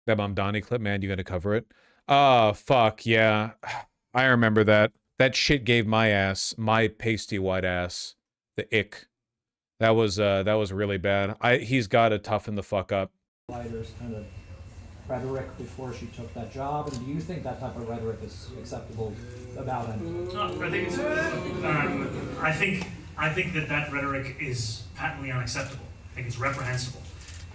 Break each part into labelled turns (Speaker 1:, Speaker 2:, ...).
Speaker 1: That Mamdani clip, man, you gotta cover it. Oh, fuck, yeah. I remember that. That shit gave my pasty white ass, the ick. That was really bad. He's gotta toughen the fuck up.
Speaker 2: Leiter's kind of rhetoric before she took that job, and do you think that type of rhetoric is acceptable about him?
Speaker 3: I think it's. I think that rhetoric is patently unacceptable. I think it's reprehensible,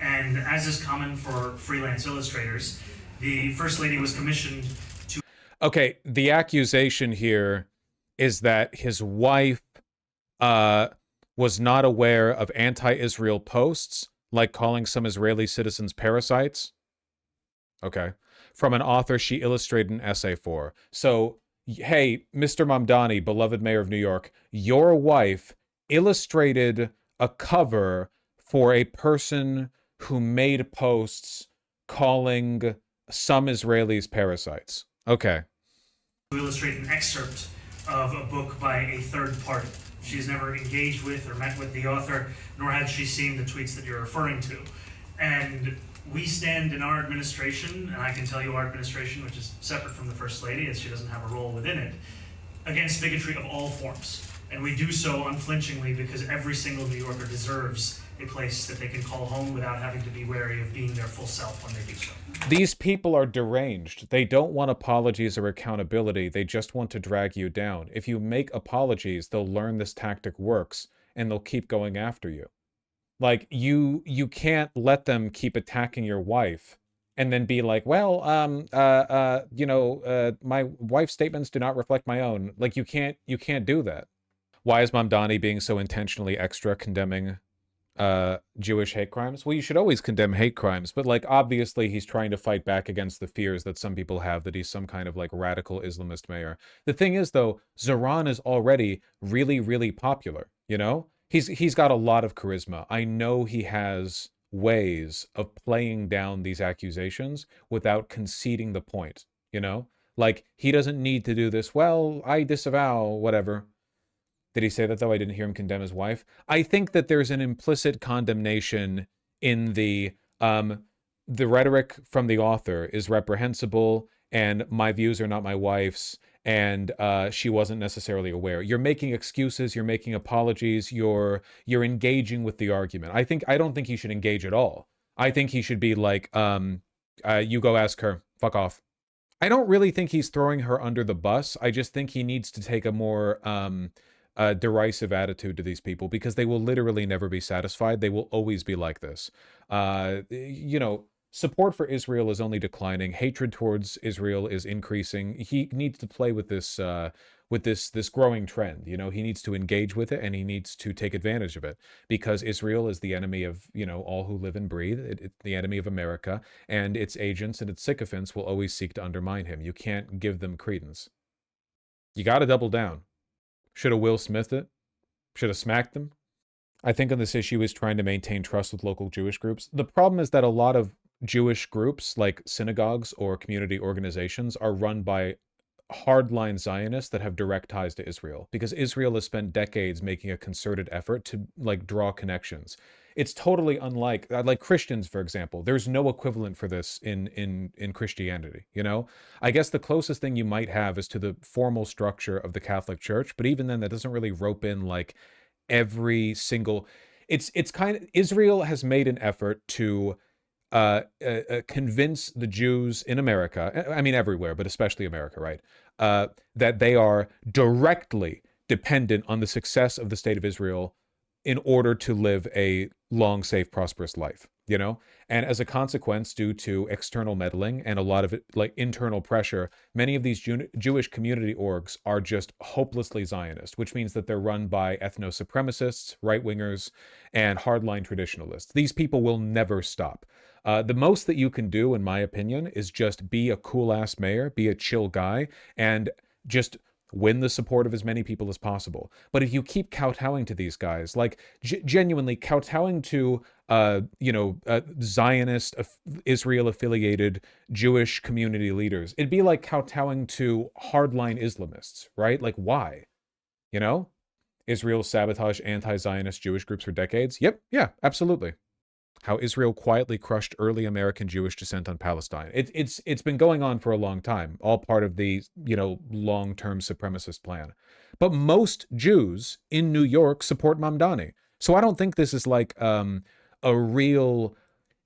Speaker 3: and as is common for freelance illustrators, the First Lady was commissioned to.
Speaker 1: Okay, the accusation here is that his wife was not aware of anti-Israel posts, like calling some Israeli citizens parasites. Okay. From an author she illustrated an essay for. So, hey, Mr. Mamdani, beloved mayor of New York, your wife illustrated a cover for a person who made posts calling some Israelis parasites. Okay.
Speaker 3: To illustrate an excerpt of a book by a third party. She's never engaged with or met with the author, nor had she seen the tweets that you're referring to. And we stand in our administration, and I can tell you our administration, which is separate from the First Lady, as she doesn't have a role within it, against bigotry of all forms. And we do so unflinchingly because every single New Yorker deserves a place that they can call home without having to be wary of being their full self when they do so.
Speaker 1: These people are deranged. They don't want apologies or accountability. They just want to drag you down. If you make apologies, they'll learn this tactic works, and they'll keep going after you. Like, you can't let them keep attacking your wife and then be like, well, my wife's statements do not reflect my own. Like, you can't do that. Why is Mamdani being so intentionally extra condemning Jewish hate crimes? Well, you should always condemn hate crimes, but like obviously he's trying to fight back against the fears that some people have that he's some kind of like radical Islamist mayor. The thing is though, Zoran is already really, really popular, you know? He's got a lot of charisma. I know he has ways of playing down these accusations without conceding the point, you know? Like, he doesn't need to do this, well, I disavow, whatever. Did he say that, though? I didn't hear him condemn his wife. I think that there's an implicit condemnation in the rhetoric from the author is reprehensible, and my views are not my wife's, and she wasn't necessarily aware. You're making excuses, you're making apologies, you're engaging with the argument. I don't think he should engage at all. I think he should be like, you go ask her, fuck off. I don't really think he's throwing her under the bus. I just think he needs to take a more derisive attitude to these people because they will literally never be satisfied. They will always be like this. Support for Israel is only declining. Hatred towards Israel is increasing. He needs to play with this growing trend. You know, he needs to engage with it and he needs to take advantage of it because Israel is the enemy of, all who live and breathe. It's the enemy of America, and its agents and its sycophants will always seek to undermine him. You can't give them credence. You got to double down. Should have Will Smithed it. Should have smacked them. I think on this issue is trying to maintain trust with local Jewish groups. The problem is that a lot of Jewish groups, like synagogues or community organizations, are run by hardline Zionists that have direct ties to Israel, because Israel has spent decades making a concerted effort to draw connections. It's totally unlike like Christians, for example. There's no equivalent for this in Christianity, you know? I guess the closest thing you might have is to the formal structure of the Catholic Church, but even then that doesn't really rope in like every single it's kind of Israel has made an effort to convince the Jews in America, I mean everywhere, but especially America, right? That they are directly dependent on the success of the state of Israel in order to live a long, safe, prosperous life, you know? And as a consequence, due to external meddling and a lot of it, like internal pressure, many of these Jewish community orgs are just hopelessly Zionist, which means that they're run by ethno-supremacists, right-wingers, and hardline traditionalists. These people will never stop. The most that you can do, in my opinion, is just be a cool-ass mayor, be a chill guy, and just win the support of as many people as possible. But if you keep kowtowing to these guys, like genuinely kowtowing to, Zionist, Israel-affiliated Jewish community leaders, it'd be like kowtowing to hardline Islamists, right? Like, why? You know? Israel sabotaged anti-Zionist Jewish groups for decades? Yep, yeah, absolutely. how Israel quietly crushed early American Jewish descent on Palestine. It's been going on for a long time, all part of the, long-term supremacist plan. But most Jews in New York support Mamdani. So I don't think this is like a real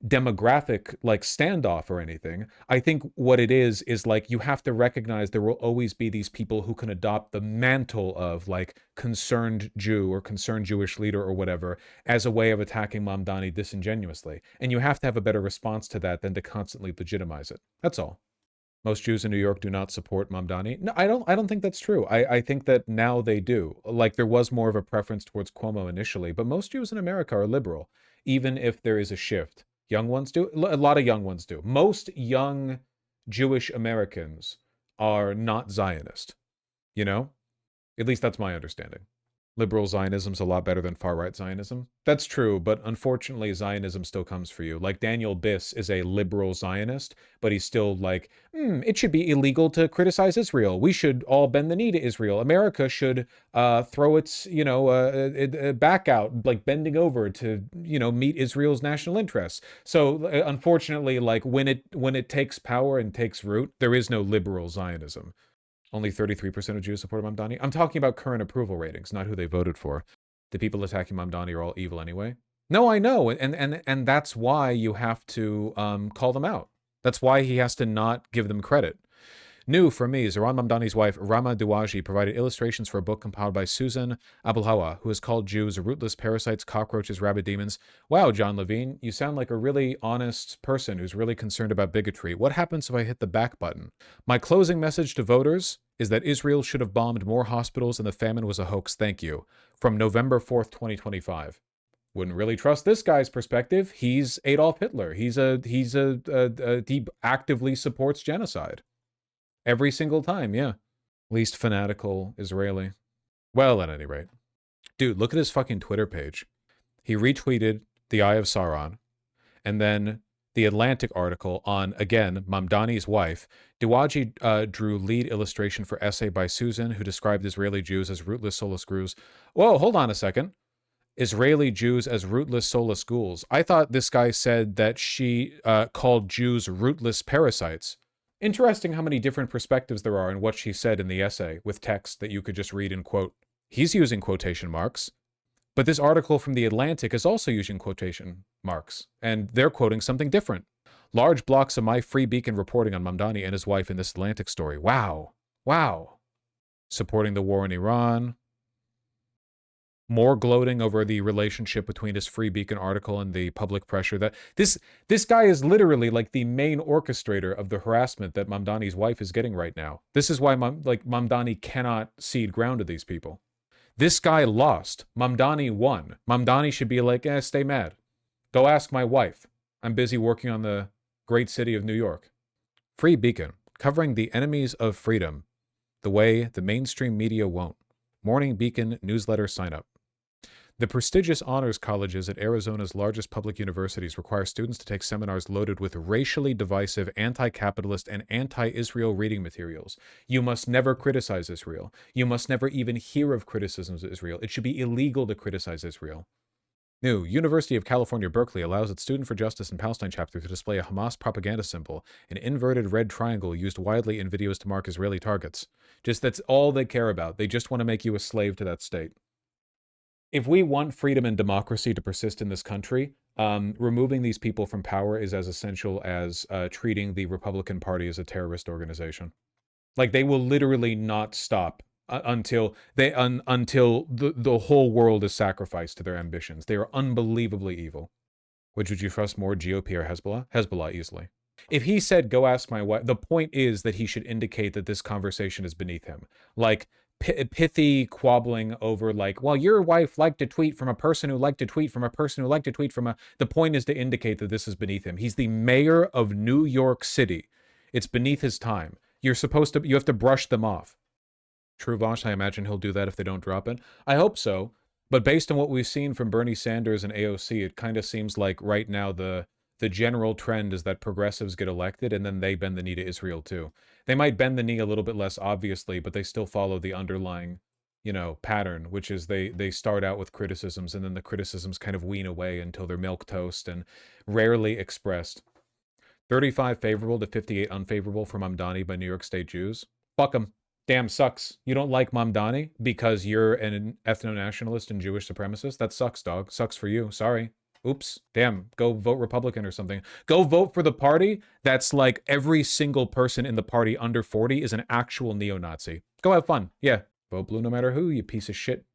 Speaker 1: demographic like standoff or anything. I think what it is like you have to recognize there will always be these people who can adopt the mantle of like concerned Jew or concerned Jewish leader or whatever as a way of attacking Mamdani disingenuously. And you have to have a better response to that than to constantly legitimize it. That's all. Most Jews in New York do not support Mamdani. No, I don't think that's true. I think that now they do. Like there was more of a preference towards Cuomo initially, but most Jews in America are liberal, even if there is a shift. Young ones do. A lot of young ones do. Most young Jewish Americans are not Zionist. At least that's my understanding. Liberal Zionism's a lot better than far-right Zionism. That's true, but unfortunately Zionism still comes for you. Like Daniel Biss is a liberal Zionist, but he's still like, it should be illegal to criticize Israel. We should all bend the knee to Israel. America should throw its, back out, like bending over to, meet Israel's national interests. So unfortunately, like when it takes power and takes root, there is no liberal Zionism. Only 33% of Jews support Mamdani. I'm talking about current approval ratings, not who they voted for. The people attacking Mamdani are all evil anyway. No, I know, and that's why you have to call them out. That's why he has to not give them credit. New for me, Zohran Mamdani's wife, Rama Douaji, provided illustrations for a book compiled by Susan Abulhawa, who has called Jews rootless parasites, cockroaches, rabid demons. Wow, John Levine, you sound like a really honest person who's really concerned about bigotry. What happens if I hit the back button? My closing message to voters is that Israel should have bombed more hospitals and the famine was a hoax. Thank you. From November 4th, 2025. Wouldn't really trust this guy's perspective. He's Adolf Hitler. He actively supports genocide. Every single time, yeah. Least fanatical Israeli. Well, at any rate. Dude, look at his fucking Twitter page. He retweeted The Eye of Sauron, and then the Atlantic article on, again, Mamdani's wife. Douaji drew lead illustration for essay by Susan, who described Israeli Jews as rootless, soulless ghouls. Whoa, hold on a second. Israeli Jews as rootless, soulless ghouls. I thought this guy said that she called Jews rootless parasites. Interesting how many different perspectives there are in what she said in the essay, with text that you could just read and quote. He's using quotation marks. But this article from The Atlantic is also using quotation marks, and they're quoting something different. Large blocks of my Free Beacon reporting on Mamdani and his wife in this Atlantic story. Wow. Wow. Supporting the war in Iran. More gloating over the relationship between his Free Beacon article and the public pressure that this guy is literally like the main orchestrator of the harassment that Mamdani's wife is getting right now. This is why Mamdani cannot cede ground to these people. This guy lost. Mamdani won. Mamdani should be like, stay mad. Go ask my wife. I'm busy working on the great city of New York. Free Beacon, covering the enemies of freedom the way the mainstream media won't. Morning Beacon newsletter sign up. The prestigious honors colleges at Arizona's largest public universities require students to take seminars loaded with racially divisive, anti-capitalist, and anti-Israel reading materials. You must never criticize Israel. You must never even hear of criticisms of Israel. It should be illegal to criticize Israel. New, University of California, Berkeley allows its Student for Justice in Palestine chapter to display a Hamas propaganda symbol, an inverted red triangle used widely in videos to mark Israeli targets. That's all they care about. They just want to make you a slave to that state. If we want freedom and democracy to persist in this country, removing these people from power is as essential as treating the Republican Party as a terrorist organization. Like, they will literally not stop until the whole world is sacrificed to their ambitions. They are unbelievably evil. Would you trust more GOP or Hezbollah? Hezbollah, easily. If he said, go ask my wife, the point is that he should indicate that this conversation is beneath him. Like, pithy quabbling over like, well, your wife liked a tweet from a person who liked a tweet from a person who liked a tweet from a... The point is to indicate that this is beneath him. He's the mayor of New York City. It's beneath his time. You have to brush them off. True Vosh, I imagine he'll do that if they don't drop it. I hope so. But based on what we've seen from Bernie Sanders and AOC, it kind of seems like right now the general trend is that progressives get elected and then they bend the knee to Israel too. They might bend the knee a little bit less obviously, but they still follow the underlying, you know, pattern, which is they start out with criticisms and then the criticisms kind of wean away until they're milquetoast and rarely expressed. 35 favorable to 58 unfavorable for Mamdani by New York State Jews. Fuck them. Damn, sucks. You don't like Mamdani because you're an ethno-nationalist and Jewish supremacist? That sucks, dog. Sucks for you. Sorry. Oops. Damn. Go vote Republican or something. Go vote for the party that's like every single person in the party under 40 is an actual neo-Nazi. Go have fun. Yeah. Vote blue no matter who, you piece of shit.